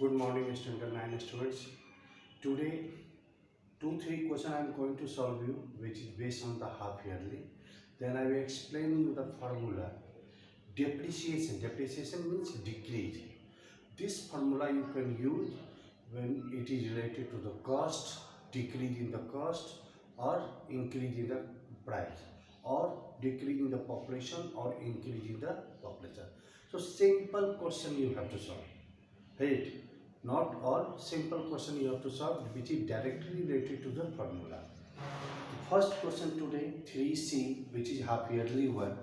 Good morning, student 9 students. Today, 2-3 question I am going to solve you, which is based on the half yearly. Then I will explain you the formula. Depreciation. Depreciation means decrease. This formula you can use when it is related to the cost, decrease in the cost, or increase in the price, or decrease in the population, or increase in the population. So simple question you have to solve. Right? Not all simple question you have to solve which is directly related to the formula. The first question today 3C, which is half yearly one.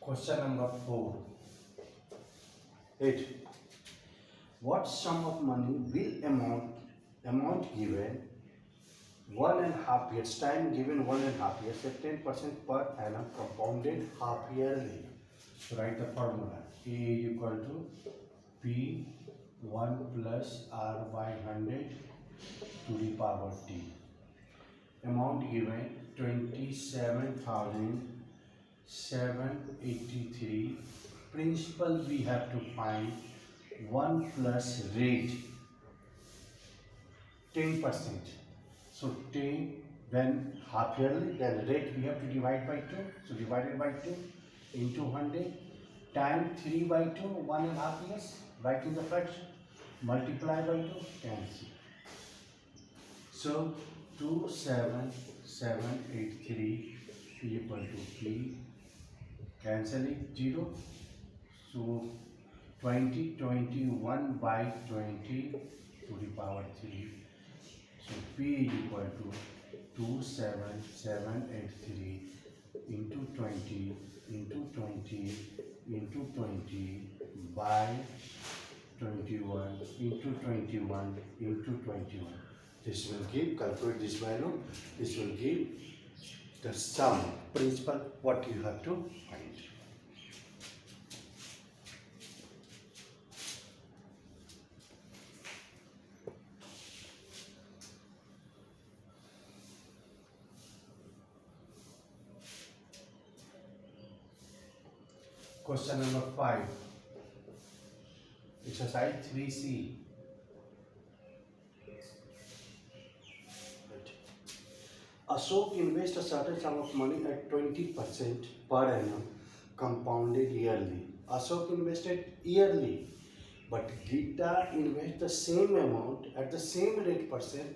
Question number 4. 8. What sum of money will amount given 1.5 years time, given 1.5 years at 10% per annum compounded half yearly? So write the formula. A equal to P1 plus R by 100 to the power T. Amount given 27,783. Principal we have to find 1 plus rate 10%. So 10, when half yearly, then rate we have to divide by 2. So divided by 2 into 100 times 3 by 2, 1.5 years, write in the fraction, multiply by 2, cancel. So 27,783 equal to P, cancel it 0. So 21 by 20 to the power 3. So P is equal to 27783 into 20 into 20 into 20 by 21 into 21 into 21. This will give, calculate this value, this will give the sum, principal, what you have to find. Question number 5. Exercise 3C. Ashok invests a certain sum of money at 20% per annum compounded yearly. Ashok invested yearly, but Gita invests the same amount at the same rate percent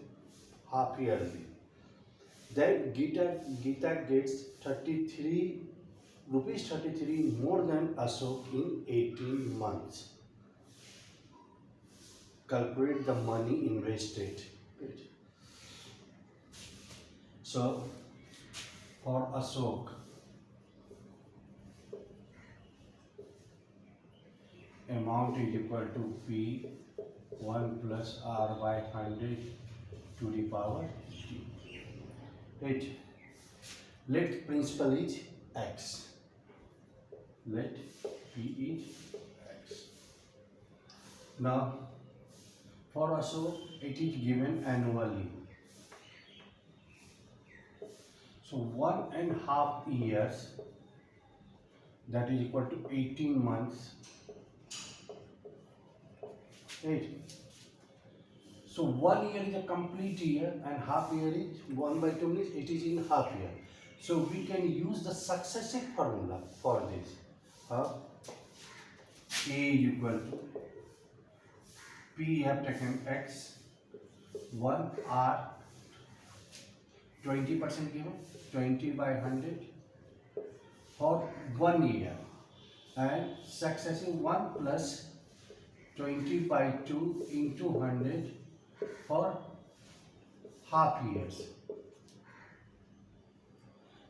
half yearly. Then Gita gets 33 rupees 33 more than Ashok in 18 months. Calculate the money invested. So for Ashok, amount is equal to P1 plus R by 100 to the power T. Right. Let principal is X. Let P is X. Now for Ashok, it is given annually. So 1.5 years, that is equal to 18 months. Right. So 1 year is a complete year and half year is 1 by 2 means it is in half year. So we can use the successive formula for this. A equal to P have taken X, 1 R, 20% given, 20 by 100 for 1 year, and successive 1 plus 20 by 2 into 100 for half years.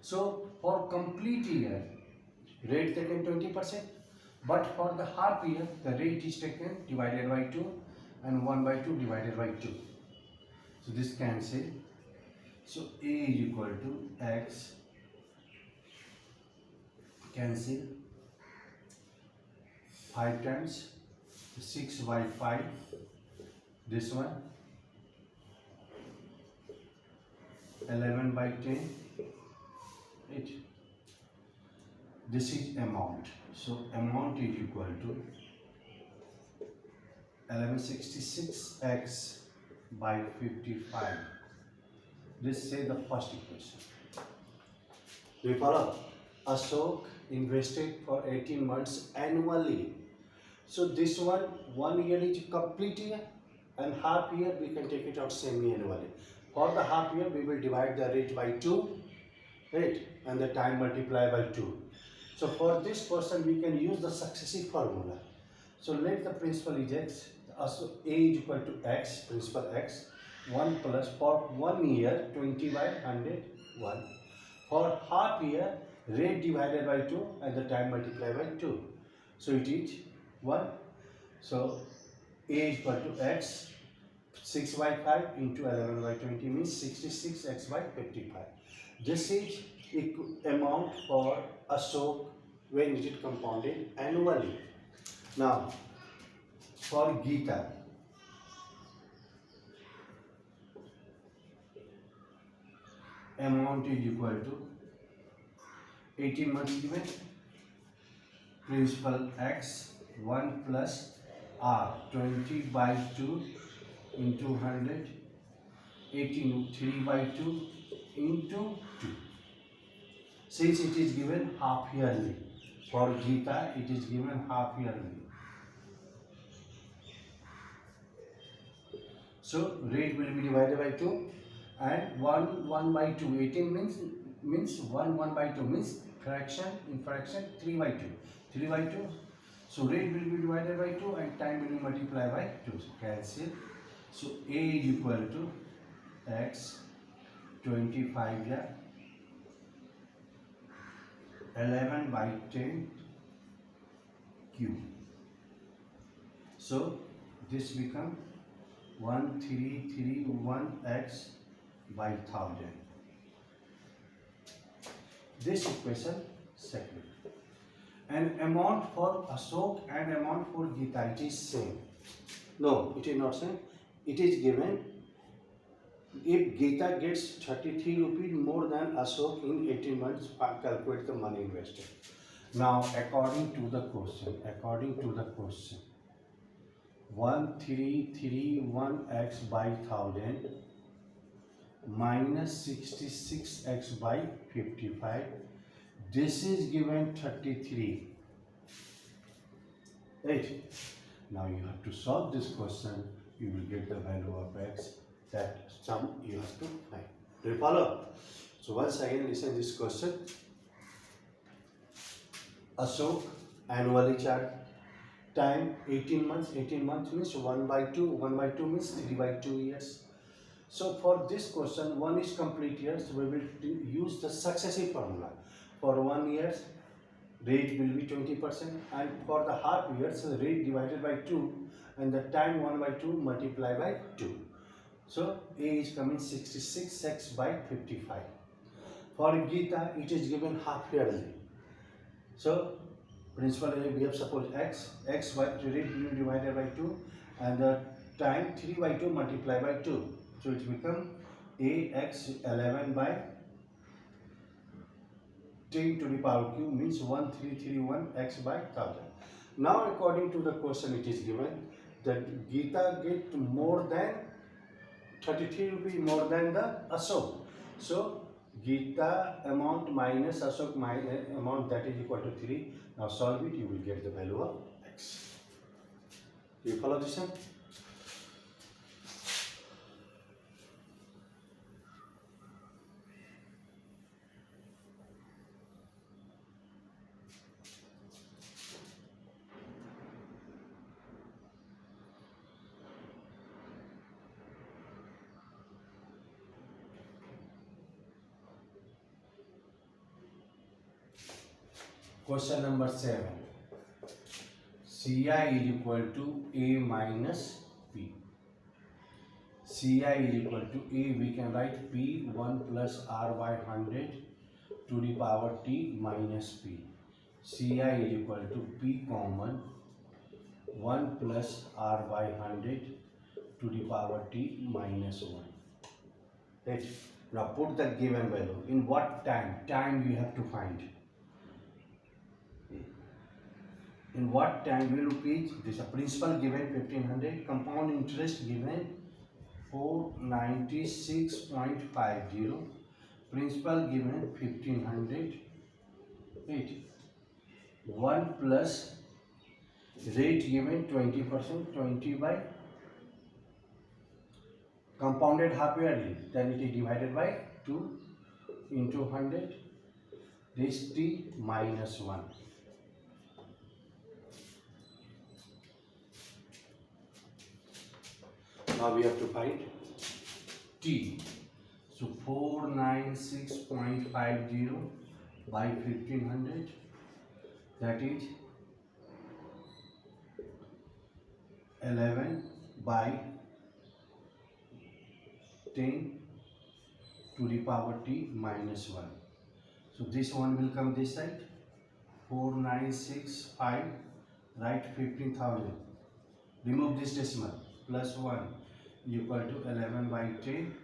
So for complete year, rate taken 20%, but for the half year, the rate is taken divided by 2 and 1 by 2 divided by 2. So this cancel. So A is equal to X, cancel, 5 times 6 by 5 This one 11 by 10, right? This is amount. So amount is equal to 1166x by 55. This is the first equation. Do you follow? Ashok invested for 18 months annually. So this one year is complete year, and half year we can take it out semi-annually. For the half year we will divide the rate by 2, right, and the time multiply by 2. So for this person we can use the successive formula. So let the principal is x, so A is equal to x, principal x, 1 plus for 1 year 20 by 100, 1. For half year, rate divided by 2 and the time multiplied by 2. So it is 1. So A is equal to x, 6 by 5 into 11 by 20 means 66x by 55. This is amount for Ashok when it is compounded annually. Now, for Geeta, amount is equal to 18 months given, principal x, 1 plus r, 20 by 2 into 100, 18, 3 by 2 into 2. Since it is given half yearly, for Geeta it is given half yearly. So rate will be divided by 2 and 1 by 2. 18 means 1 by 2 means fraction in fraction 3 by 2. 3 by 2. So rate will be divided by 2 and time will be multiplied by 2. So cancel. So A is equal to x 25 yeah, 11 by 10 cube. So this become 1331x by 1000. This equation second. And amount for Ashok and amount for Geeta, it is same. No, it is not same. It is given if Geeta gets 33 rupees more than Ashok in 18 months, calculate the money invested. Now according to the question, 1331x by 1000 minus 66x by 55. This is given 33. Right? Now you have to solve this question. You will get the value of x. That sum you have to find. Do you follow? So once again listen this question. Ashok annually chart. Time 18 months. 18 months means 1 by 2. 1 by 2 means 3 by 2 years. So for this question, 1 is complete year. So we will use the successive formula. For 1 year, rate will be 20%, and for the half years, the rate divided by 2, and the time 1 by 2 multiplied by 2. So A is coming 66x by 55. For Geeta, it is given half yearly. So principal we have suppose x by rate will be divided by 2, and the time 3 by 2 multiplied by 2. So it become ax 11 by 10 to the power q means 1331 x by 1000. Now according to the question it is given that Geeta get more than 33 rupees more than the Ashok. So Geeta amount minus Ashok amount, that is equal to 3. Now solve it, you will get the value of x. Do you follow this one? Question number 7. Ci is equal to A minus P. Ci is equal to A, we can write P 1 plus R by 100 to the power T minus P. Ci is equal to P common 1 plus R by 100 to the power t minus 1. Right. Now put the given value. In what time? Time you have to find. In what time will rupees? This is a principal given 1500, compound interest given 496.50, principal given 1500, 1 plus rate given 20%, 20 by compounded half yearly, then it is divided by 2 into 100, this t minus 1. Now we have to find t. So 496.50 by 1500, that is 11 by 10 to the power t minus 1. So this one will come this side. 4965, write 15,000. Remove this decimal, plus 1 equal to 11 by 10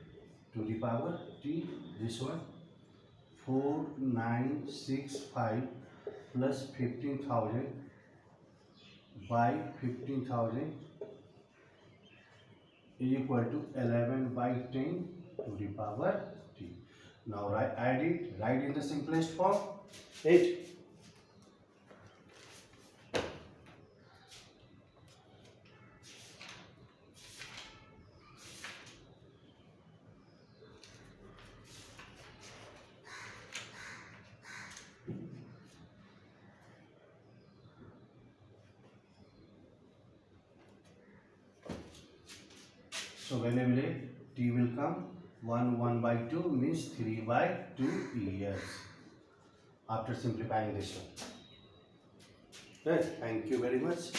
to the power t. This one 4965 plus 15,000 by 15,000 is equal to 11 by 10 to the power t. Now add it, write in the simplest form. 8. So whenever t will come, 1 by 2 means 3 by 2 years after simplifying this one. Right. Thank you very much.